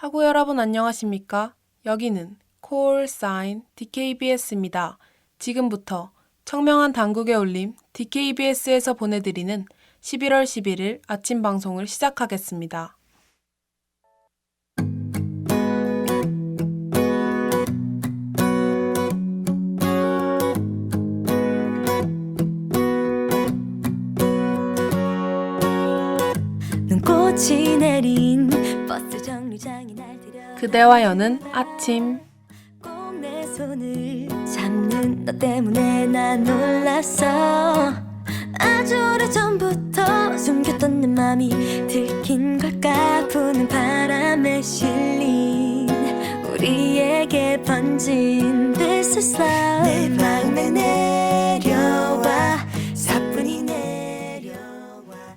하구 여러분 안녕하십니까? 여기는 콜 사인 DKBS입니다. 지금부터 청명한 당국의 울림 DKBS에서 보내드리는 11월 11일 아침 방송을 시작하겠습니다. 눈꽃이 내린 버스 정류장이 날 들여 그대와 여는 아침. 꼭 내 손을 잡는 너 때문에 난 놀랐어. 아주 오래전부터 숨겼던 내 맘이 들킨 걸까. 부는 바람에 실린 우리에게 번진 This is love. 내 마음에 내려와 사뿐히 내려와.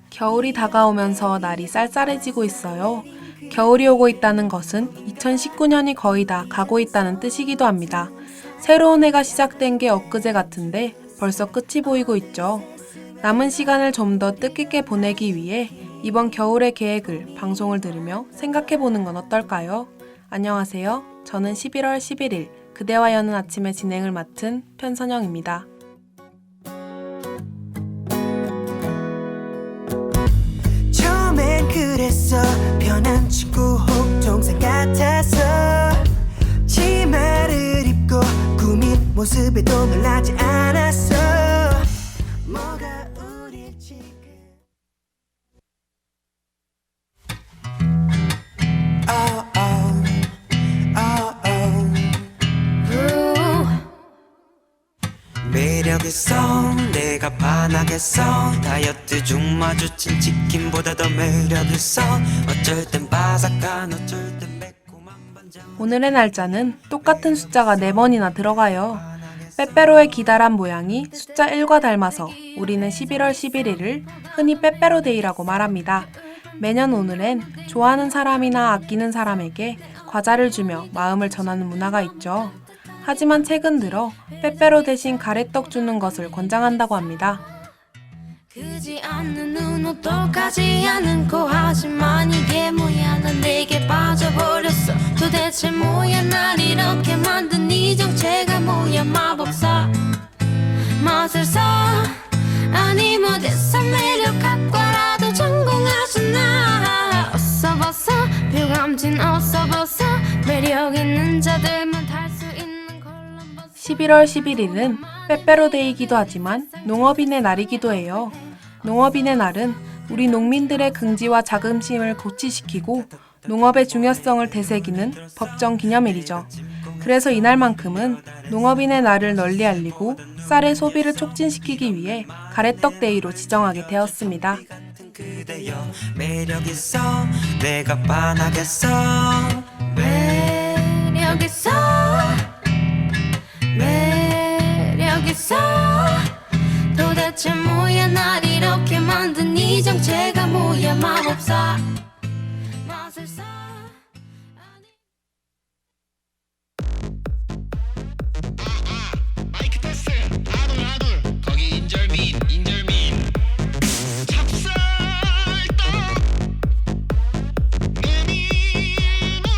겨울이 다가오면서 날이 쌀쌀해지고 있어요. 겨울이 오고 있다는 것은 2019년이 거의 다 가고 있다는 뜻이기도 합니다. 새로운 해가 시작된 게 엊그제 같은데 벌써 끝이 보이고 있죠. 남은 시간을 좀 더 뜻깊게 보내기 위해 이번 겨울의 계획을 방송을 들으며 생각해보는 건 어떨까요? 안녕하세요. 저는 11월 11일 그대와 여는 아침의 진행을 맡은 편선영입니다. 처음엔 그랬어. 편한 친구 혹 동생 같아서 치마를 입고 꾸민 모습에도 놀라지 않았어. 뭐가 우릴 지금 매력있어 내가 반하겠어. 다이어트 중 마주친 치킨보다 더 매력있어. 어쩔 땐 바삭한 어쩔 땐 매콤한 반장. 오늘의 날짜는 똑같은 숫자가 4번이나 들어가요. 빼빼로의 기다란 모양이 숫자 1과 닮아서 우리는 11월 11일을 흔히 빼빼로데이라고 말합니다. 매년 오늘엔 좋아하는 사람이나 아끼는 사람에게 과자를 주며 마음을 전하는 문화가 있죠. 하지만 최근 들어 빼빼로 대신 가래떡 주는 것을 권장한다고 합니다. 크지 않는 눈 어떡하지 않은 코. 하지만 이게 뭐야 난 내게 빠져버렸어. 도대체 뭐야 날 이렇게 만든 이 정체가 뭐야. 마법사 마술사 아니 어디서 매력 학과라도 전공하셨나. 어서 벗어 뷰감진 어서 벗어. 매력 있는 자들만 탈 수 있는 콜럼버스. 11월 11일은 빼빼로데이이기도 하지만 농업인의 날이기도 해요. 농업인의 날은 우리 농민들의 긍지와 자긍심을 고취시키고 농업의 중요성을 되새기는 법정 기념일이죠. 그래서 이날만큼은 농업인의 날을 널리 알리고 쌀의 소비를 촉진시키기 위해 가래떡 데이로 지정하게 되었습니다. 그대여 매력있어 내가 반하겠어. 매력있어 매력있어. 도대체 뭐야 날 이렇게 만든 이 정체가 뭐야. 마법사 마술사 마이크 테스트 아둘 거기 인절민 찹쌀떡 메밀묵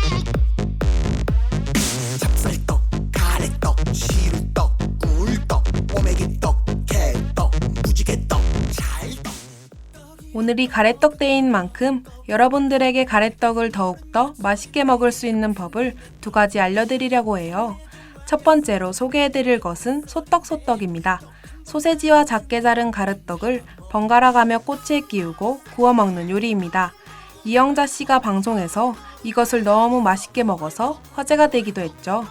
찹쌀떡 가래떡 시루떡 꿀떡 오메기떡 개떡 무지개떡 찰떡. 오늘이 가래떡 데이인 만큼 여러분들에게 가래떡을 더욱더 맛있게 먹을 수 있는 법을 2가지 알려드리려고 해요. 첫 번째로 소개해드릴 것은 소떡소떡입니다. 소세지와 작게 자른 가래떡을 번갈아가며 꼬치에 끼우고 구워 먹는 요리입니다. 이영자 씨가 방송에서 이것을 너무 맛있게 먹어서 화제가 되기도 했죠.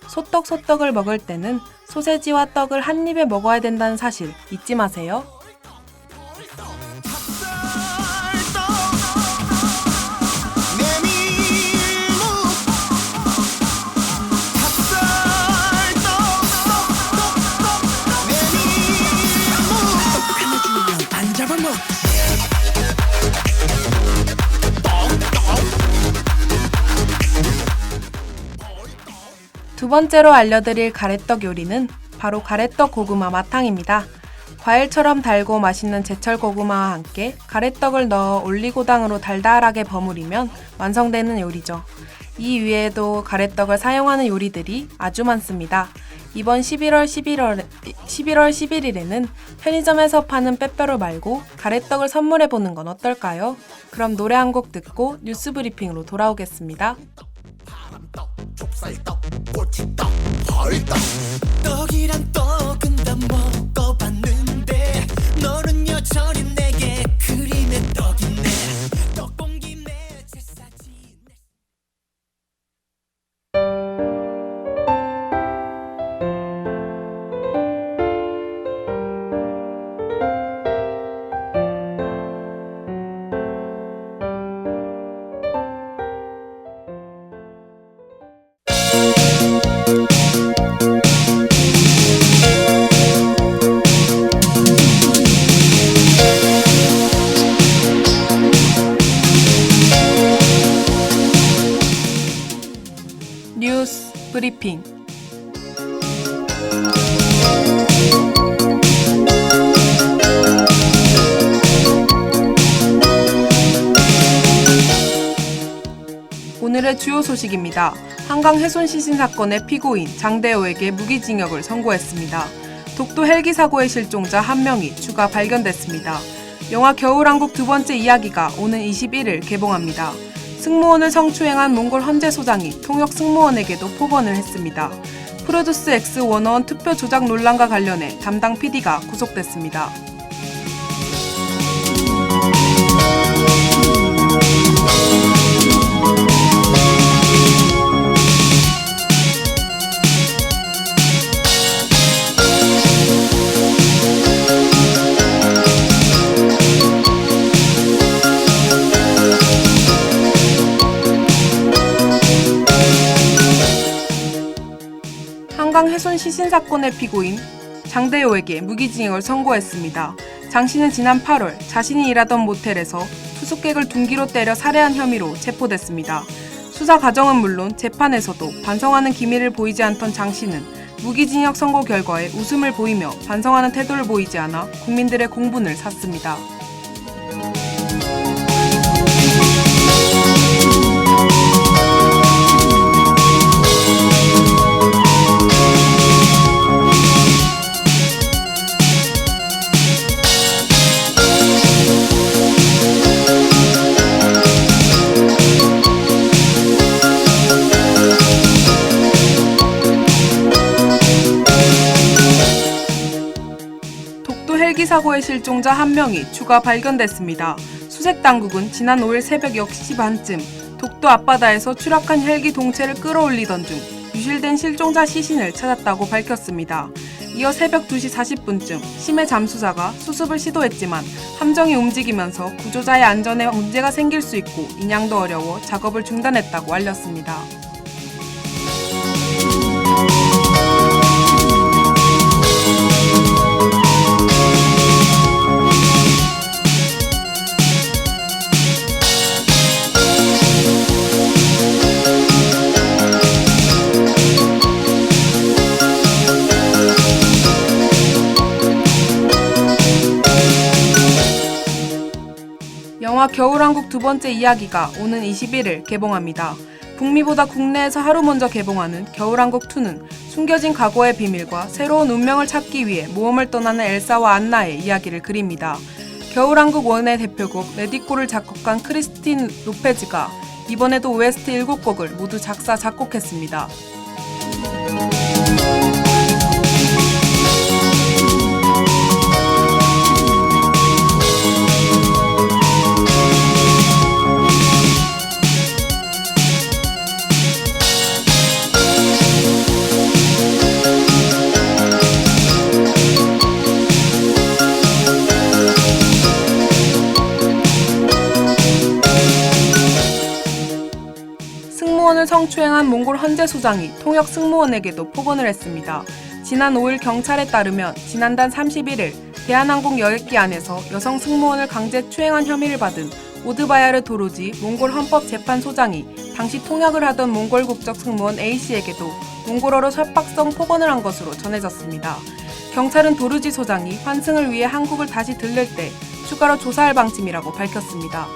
소떡소떡을 먹을 때는 소세지와 떡을 한 입에 먹어야 된다는 사실 잊지 마세요. 두 번째로 알려드릴 가래떡 요리는 바로 가래떡 고구마 마탕입니다. 과일처럼 달고 맛있는 제철 고구마와 함께 가래떡을 넣어 올리고당으로 달달하게 버무리면 완성되는 요리죠. 이 위에도 가래떡을 사용하는 요리들이 아주 많습니다. 이번 11월 11일에는 편의점에서 파는 빼빼로 말고 가래떡을 선물해보는 건 어떨까요? 그럼 노래 한 곡 듣고 뉴스 브리핑으로 돌아오겠습니다. 떡이란 떡은 다 먹어봤는데 너는 여전히 내게 그림의 떡이네. 떡공기 내 제사지. 뉴스 브리핑. 오늘의 주요 소식입니다. 한강 훼손 시신 사건의 피고인 장대호에게 무기징역을 선고했습니다. 독도 헬기 사고의 실종자 1명이 추가 발견됐습니다. 영화 겨울왕국 두 번째 이야기가 오는 21일 개봉합니다. 승무원을 성추행한 몽골 헌재 소장이 통역 승무원에게도 폭언을 했습니다. 프로듀스 X 워너원 투표 조작 논란과 관련해 담당 PD가 구속됐습니다. 한강 훼손 시신 사건의 피고인 장대호에게 무기징역을 선고했습니다. 장 씨는 지난 8월 자신이 일하던 모텔에서 투숙객을 둔기로 때려 살해한 혐의로 체포됐습니다. 수사 과정은 물론 재판에서도 반성하는 기미를 보이지 않던 장 씨는 무기징역 선고 결과에 웃음을 보이며 반성하는 태도를 보이지 않아 국민들의 공분을 샀습니다. 헬기 사고의 실종자 1명이 추가 발견됐습니다. 수색당국은 지난 5일 새벽 10시 반쯤 독도 앞바다에서 추락한 헬기 동체를 끌어올리던 중 유실된 실종자 시신을 찾았다고 밝혔습니다. 이어 새벽 2시 40분쯤 심해 잠수사가 수습을 시도했지만 함정이 움직이면서 구조자의 안전에 문제가 생길 수 있고 인양도 어려워 작업을 중단했다고 알렸습니다. 영화 겨울왕국 두 번째 이야기가 오는 21일 개봉합니다. 북미보다 국내에서 하루 먼저 개봉하는 겨울왕국2는 숨겨진 과거의 비밀과 새로운 운명을 찾기 위해 모험을 떠나는 엘사와 안나의 이야기를 그립니다. 겨울왕국 1의 대표곡 레디꼬를 작곡한 크리스틴 로페즈가 이번에도 OST 7곡을 모두 작사, 작곡했습니다. 승무원을 성추행한 몽골 헌재 소장이 통역 승무원에게도 폭언을 했습니다. 지난 5일 경찰에 따르면 지난달 31일 대한항공 여객기 안에서 여성 승무원을 강제 추행한 혐의를 받은 오드바야르 도로지 몽골 헌법재판소장이 당시 통역을 하던 몽골 국적 승무원 A씨에게도 몽골어로 협박성 폭언을 한 것으로 전해졌습니다. 경찰은 도르지 소장이 환승을 위해 한국을 다시 들를 때 추가로 조사할 방침이라고 밝혔습니다.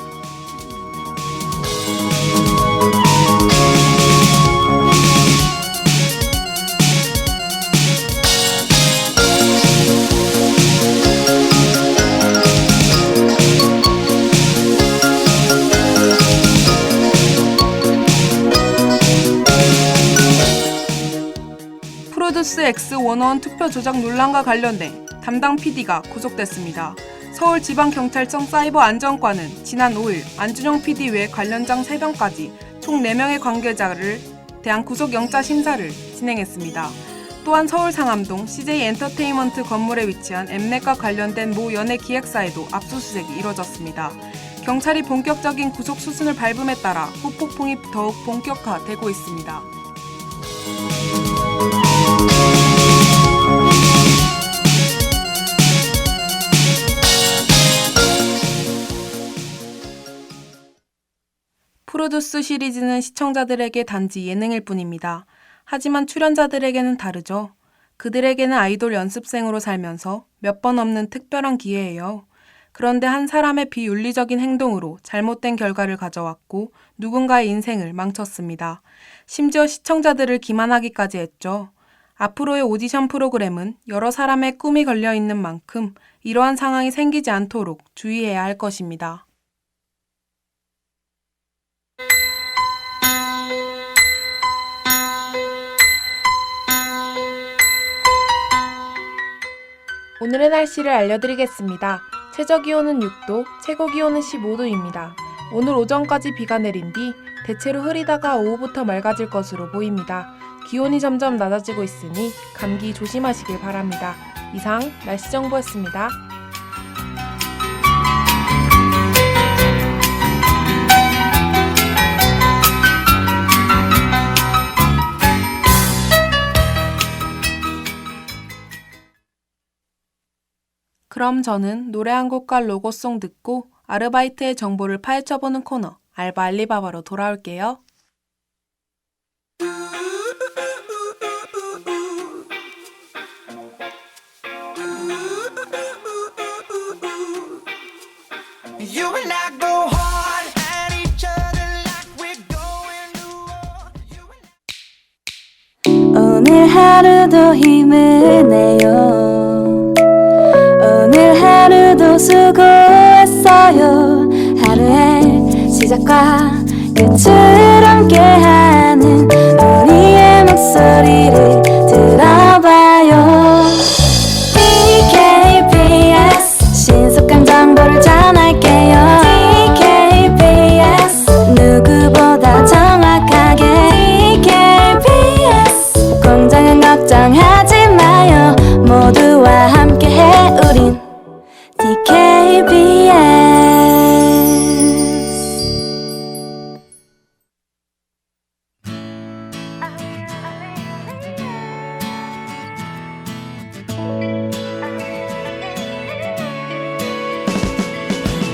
뉴스 X101 투표 조작 논란과 관련돼 담당 PD가 구속됐습니다. 서울지방경찰청 사이버안전과는 지난 5일 안준영 PD 외 관련장 3명까지 총 4명의 관계자를 대한 구속영장 심사를 진행했습니다. 또한 서울 상암동 CJ엔터테인먼트 건물에 위치한 엠넷과 관련된 모 연예 기획사에도 압수수색이 이뤄졌습니다. 경찰이 본격적인 구속 수순을 밟음에 따라 후폭풍이 더욱 본격화되고 있습니다. 프로듀스 시리즈는 시청자들에게 단지 예능일 뿐입니다. 하지만 출연자들에게는 다르죠. 그들에게는 아이돌 연습생으로 살면서 몇 번 없는 특별한 기회예요. 그런데 한 사람의 비윤리적인 행동으로 잘못된 결과를 가져왔고 누군가의 인생을 망쳤습니다. 심지어 시청자들을 기만하기까지 했죠. 앞으로의 오디션 프로그램은 여러 사람의 꿈이 걸려있는 만큼 이러한 상황이 생기지 않도록 주의해야 할 것입니다. 오늘의 날씨를 알려드리겠습니다. 최저기온은 6도, 최고기온은 15도입니다. 오늘 오전까지 비가 내린 뒤 대체로 흐리다가 오후부터 맑아질 것으로 보입니다. 기온이 점점 낮아지고 있으니 감기 조심하시길 바랍니다. 이상 날씨 정보였습니다. 그럼 저는 노래 한 곡과 로고송 듣고 아르바이트의 정보를 파헤쳐보는 코너 알바 알리바바로 돌아올게요. You and I go hard at each other like we're going to war. 오늘 하루도 힘을 내요. 오늘 하루도 수고했어요. 하루의 시작과 끝을 함께하는 우리의 목소리를 들어봐요. DKBS 신속한 정보를 전할게요. DKBS 누구보다 정확하게 DKBS 공장은 걱정하지 마요. 모두와 함께해 우린 DKBS.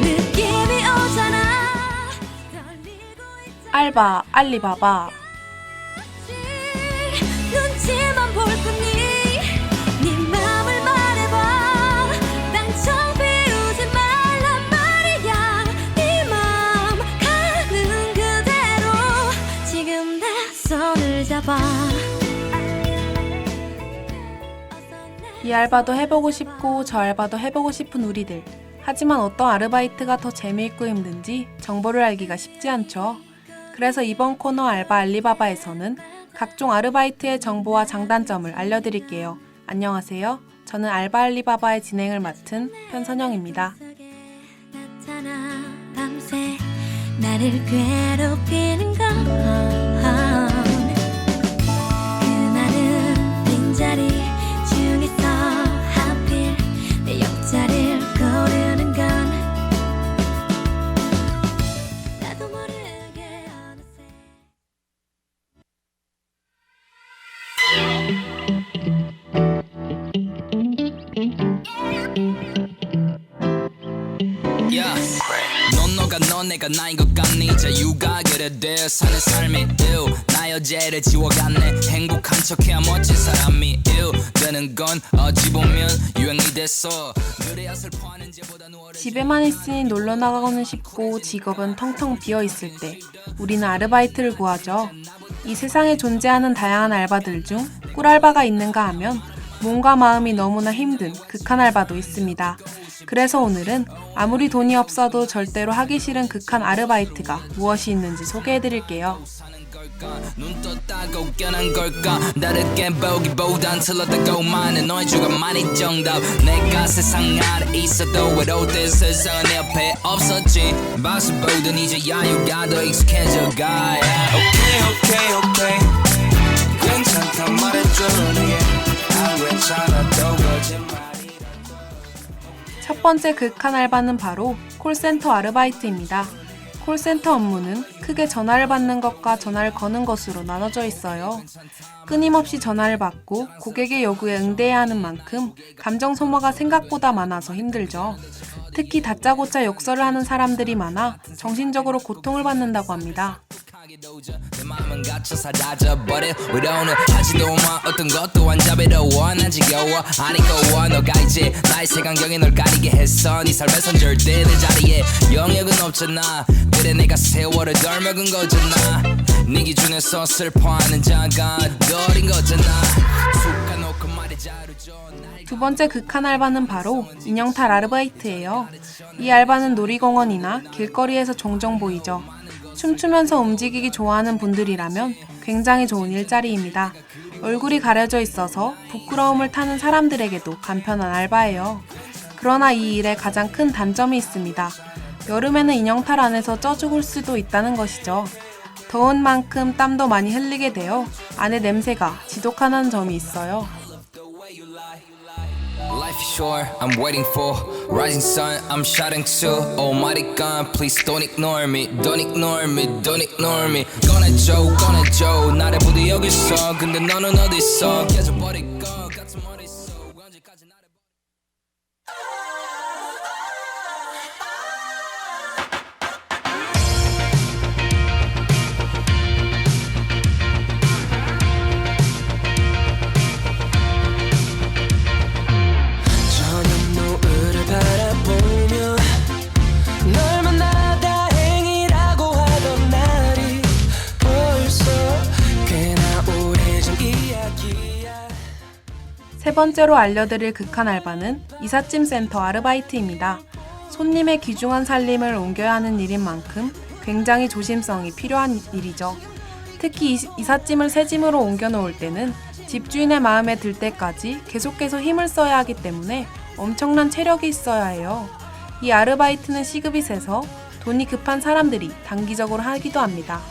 느낌이 오잖아. 떨리고 알바 알리바바. 있지. 눈치만 볼 뿐이 네 맘을 말해봐. 당장 비우지 말란 말이야. 네 맘 가는 그대로 지금 내 손을 잡아. 이 알바도 해보고 싶고 저 알바도 해보고 싶은 우리들. 하지만 어떤 아르바이트가 더 재미있고 힘든지 정보를 알기가 쉽지 않죠. 그래서 이번 코너 알바 알리바바에서는 각종 아르바이트의 정보와 장단점을 알려드릴게요. 안녕하세요. 저는 알바 알리바바의 진행을 맡은 편선영입니다. 나타나 밤새 나를 괴롭히는 건 그 많은 빈자리 중에서 하필 내 옆자리를 고르는 건 나도 모르게 어느새. Yeah. 넌 너가 넌 내가 나인 것 같니 자유가 그래 돼 사는 삶이 나 여자를 지워갔네 행복한 척해야 멋진 사람이 되는 건 어찌 보면 유행이 됐어 그래야 슬퍼하는지보다 누워를 집에만 있으니 놀러 나가고는 싶고 직업은 텅텅 비어 있을 때 우리는 아르바이트를 구하죠. 이 세상에 존재하는 다양한 알바들 중 꿀알바가 있는가 하면 몸과 마음이 너무나 힘든 극한 알바도 있습니다. 그래서 오늘은 아무리 돈이 없어도 절대로 하기 싫은 극한 아르바이트가 무엇이 있는지 소개해드릴게요. 눈 떴다고 깨난 걸까 다르게 보기보단 틀렸다고 많은 너의 주관만이 정답 내가 세상 아래 있어도 외로울 때 세상은 내 옆에 없었지 박수 보던 이제야 유가 더 익숙해져가 오케이 괜찮단 말해줘 안 괜찮아도 거짓말이 첫 번째 극한 알바는 바로 콜센터 아르바이트입니다. 콜센터 업무는 크게 전화를 받는 것과 전화를 거는 것으로 나눠져 있어요. 끊임없이 전화를 받고 고객의 요구에 응대해야 하는 만큼 감정 소모가 생각보다 많아서 힘들죠. 특히 다짜고짜 욕설을 하는 사람들이 많아 정신적으로 고통을 받는다고 합니다. 내 마음은 갇혀 사라져버려 위로는 하지도 마 어떤 것도 안 자비로워 난 지겨워 아니고워 너가 이제 나의 색안경에 널 가리게 했어 네 삶에선 절대 내 자리에 영역은 없잖아 그래 내가 세월을 덜 먹은 거잖아 네 기준에서 슬퍼하는 자가 너린 거잖아 툭 까놓고 말해 자르죠 두 번째 극한 알바는 바로 인형탈 아르바이트예요. 이 알바는 놀이공원이나 길거리에서 종종 보이죠. 춤추면서 움직이기 좋아하는 분들이라면 굉장히 좋은 일자리입니다. 얼굴이 가려져 있어서 부끄러움을 타는 사람들에게도 간편한 알바예요. 그러나 이 일에 가장 큰 단점이 있습니다. 여름에는 인형탈 안에서 쪄 죽을 수도 있다는 것이죠. 더운 만큼 땀도 많이 흘리게 되어 안에 냄새가 지독하다는 점이 있어요. Life is short, I'm waiting for rising sun, I'm shouting to Almighty God, please don't ignore me, don't ignore me, don't ignore me 꺼내줘 나를 부디 여기 있어 근데 너는 어디 있어 깨져버릴 것 같은 머릿속 언제까지 나를 저녁 노을을 바라보며 널 만나 다행이라고 하던 날이 벌써 꽤나 오래전 이야기야 세 번째로 알려드릴 극한 알바는 이삿짐 센터 아르바이트입니다. 손님의 귀중한 살림을 옮겨야 하는 일인 만큼 굉장히 조심성이 필요한 일이죠. 특히 이삿짐을 새 짐으로 옮겨 놓을 때는 집주인의 마음에 들 때까지 계속해서 힘을 써야 하기 때문에 엄청난 체력이 있어야 해요. 이 아르바이트는 시급이 세서 돈이 급한 사람들이 단기적으로 하기도 합니다.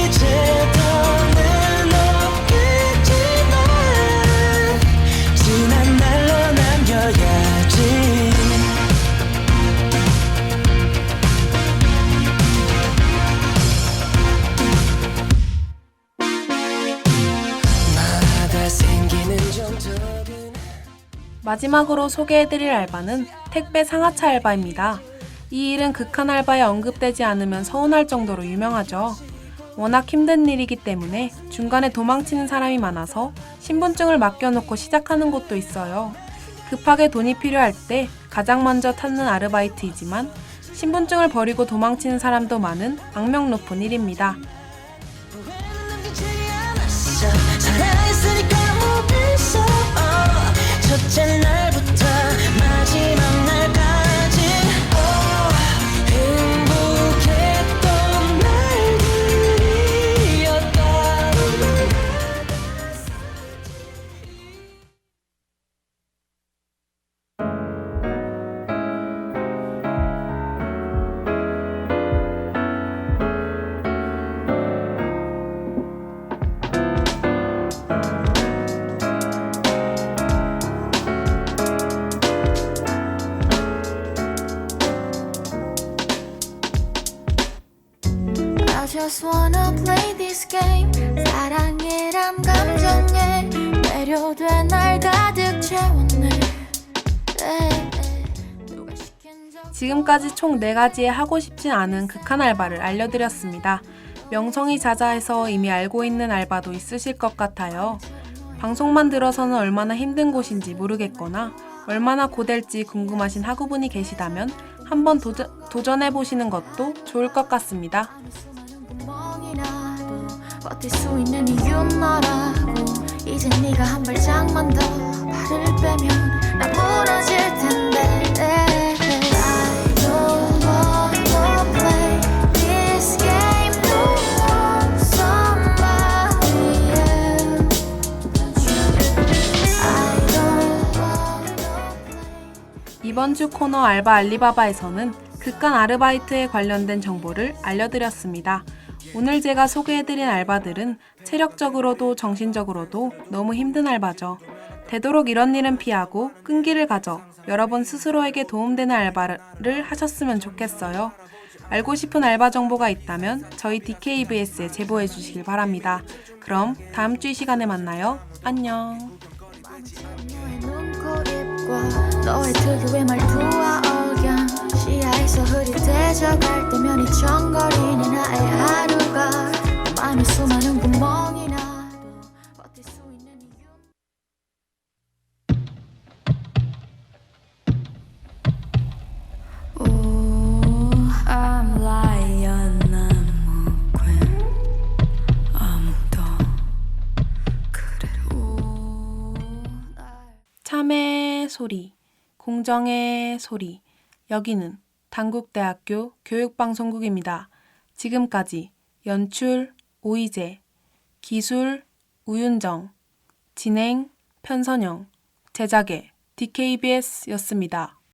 이제 더는 없겠지만 지난 날로 남겨야지 마다 생기는 정적은 마지막으로 소개해드릴 알바는 택배 상하차 알바입니다. 이 일은 극한 알바에 언급되지 않으면 서운할 정도로 유명하죠. 워낙 힘든 일이기 때문에 중간에 도망치는 사람이 많아서 신분증을 맡겨놓고 시작하는 곳도 있어요. 급하게 돈이 필요할 때 가장 먼저 찾는 아르바이트이지만 신분증을 버리고 도망치는 사람도 많은 악명 높은 일입니다. 살아있으니까 무비서 첫째 날부터 마지막 날까지 행복했던 날들이었다 I just wanna play this game 사랑이란 감정에 매료돼 날 가득 채웠네 누가 시킨 적 지금까지 총 4가지의 하고 싶진 않은 극한 알바를 알려드렸습니다. 명성이 자자해서 이미 알고 있는 알바도 있으실 것 같아요. 방송만 들어서는 얼마나 힘든 곳인지 모르겠거나 얼마나 고될지 궁금하신 학우분이 계시다면 한번 도전해보시는 것도 좋을 것 같습니다. 수많은 구멍이라도 버틸 수 있는 이유는 너라고 이제 네가 한 발짝만 더 발을 빼면 나 무너질 텐데 I don't wanna play this game no more somebody else I don't wanna play 이번 주 코너 알바 알리바바에서는 극한 아르바이트에 관련된 정보를 알려드렸습니다. 오늘 제가 소개해드린 알바들은 체력적으로도 정신적으로도 너무 힘든 알바죠. 되도록 이런 일은 피하고 끈기를 가져 여러분 스스로에게 도움되는 알바를 하셨으면 좋겠어요. 알고 싶은 알바 정보가 있다면 저희 DKBS에 제보해 주시길 바랍니다. 그럼 다음 주 이 시간에 만나요. 안녕. 너의 눈코입과 너의 특유의 말투와 억양 시야에서 흐릿해져갈 때면 이청거리는 나의 하루가 마음에 수많은 구멍이 나도 버틸 수 있는 이유 I'm lion, I'm a queen 아무도 그래도 참의 소리, 공정의 소리. 여기는 단국대학교 교육방송국입니다. 지금까지 연출 오이재, 기술 우윤정, 진행 편선영, 제작의 DKBS였습니다.